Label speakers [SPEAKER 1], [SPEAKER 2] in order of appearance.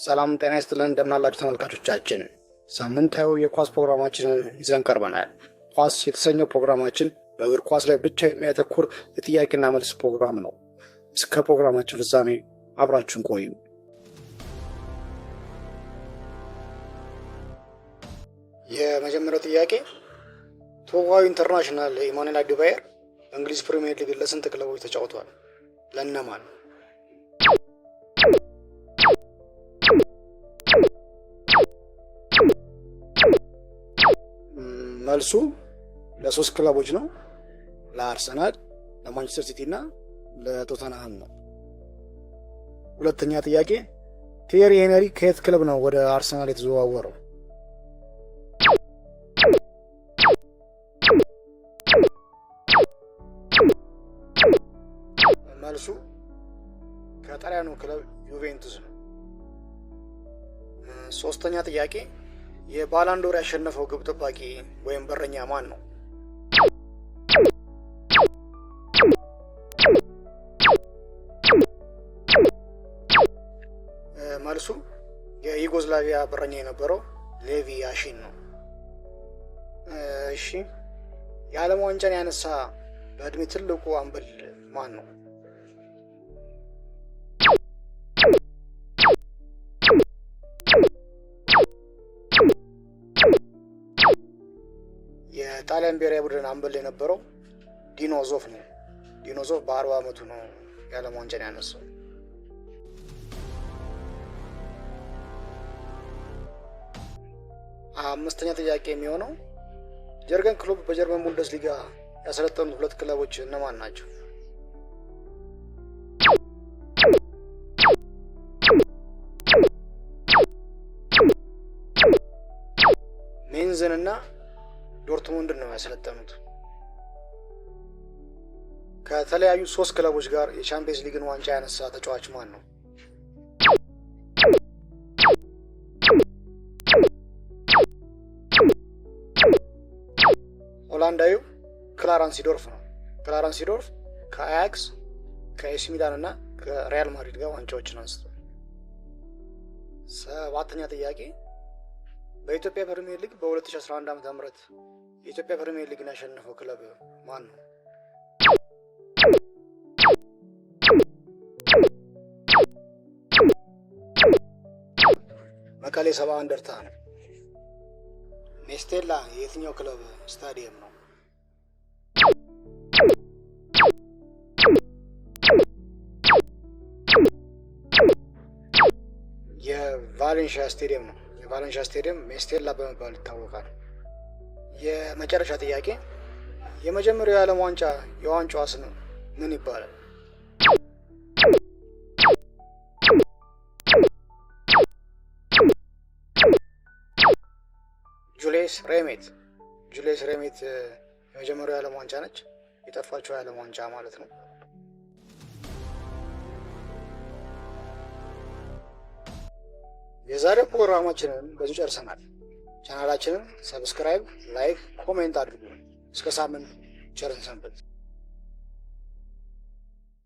[SPEAKER 1] ሰላም ጤና ይስጥልን እንደምናላችሁ ተመልካቾቻችን፣ ሳምንታዊ የኳስ ፕሮግራማችንን ይዘን ቀርበናል። ኳስ የተሰኘው ፕሮግራማችን በእግር ኳስ ላይ ብቻ የሚያተኩር የጥያቄና መልስ ፕሮግራም ነው። እስከ ፕሮግራማችን ፍጻሜ አብራችሁን ቆዩ። የመጀመሪያው ጥያቄ ቶጎዊ ኢንተርናሽናል ኢማኑኤል አዴባዮር በእንግሊዝ ፕሪሚየር ሊግ ለስንት ክለቦች ተጫውቷል? ለነማን? መልሱ ለሶስት ክለቦች ነው። ለአርሰናል፣ ለማንቸስተር ሲቲ እና ለቶተንሃም ነው። ሁለተኛ ጥያቄ ቲየሪ ሄንሪ ከየት ክለብ ነው ወደ አርሰናል የተዘዋወረው? መልሱ ከጣሊያኑ ክለብ ዩቬንቱስ ነው። ሶስተኛ ጥያቄ የባላንዶር ያሸነፈው ግብ ጠባቂ ወይም በረኛ ማን ነው? መልሱ የዩጎዝላቪያ በረኛ የነበረው ሌቪ ያሺን ነው። እሺ፣ የዓለም ዋንጫን ያነሳ በእድሜ ትልቁ አምበል ማን ነው? የጣሊያን ብሔራዊ ቡድን አምበል የነበረው ዲኖ ዞፍ ነው። ዲኖ ዞፍ በ40 ዓመቱ ነው የዓለም ዋንጫን ያነሳው። አምስተኛ ጥያቄ የሚሆነው ጀርገን ክሎፕ በጀርመን ቡንደስሊጋ ያሰለጠኑት ሁለት ክለቦች እነማን ናቸው? ሜንዝን እና ዶርትሙንድን ነው ያሰለጠኑት። ከተለያዩ ሶስት ክለቦች ጋር የቻምፒየንስ ሊግን ዋንጫ ያነሳ ተጫዋች ማን ነው? ሆላንዳዊው ክላረንስ ሲዶርፍ ነው። ክላረንስ ሲዶርፍ ከአያክስ፣ ከኤሲ ሚላን እና ከሪያል ማድሪድ ጋር ዋንጫዎችን አንስቷል። ሰባተኛ ጥያቄ በኢትዮጵያ ፕሪሚየር ሊግ በ2011 ዓ.ም የኢትዮጵያ ፕሪሚየር ሊግን ያሸነፈው ክለብ ማን ነው? መቀሌ ሰባ እንደርታ ነው። ሜስቴላ የየትኛው ክለብ ስታዲየም ነው? የቫሌንሺያ ስቴዲየም ነው። የቫሌንሺያ ስቴዲየም ሜስቴላ በመባል ይታወቃል። የመጨረሻ ጥያቄ የመጀመሪያው የዓለም ዋንጫ የዋንጫዋ ስም ምን ይባላል? ጁልየስ ሬሜት። ጁልየስ ሬሜት የመጀመሪያው የዓለም ዋንጫ ነች። የጠፋችው የዓለም ዋንጫ ማለት ነው። የዛሬው ፕሮግራማችንን በዚሁ ጨርሰናል። ቻናላችንን ሰብስክራይብ፣ ላይክ፣ ኮሜንት አድርጉ። እስከ ሳምንት ቸር እንሰንብት።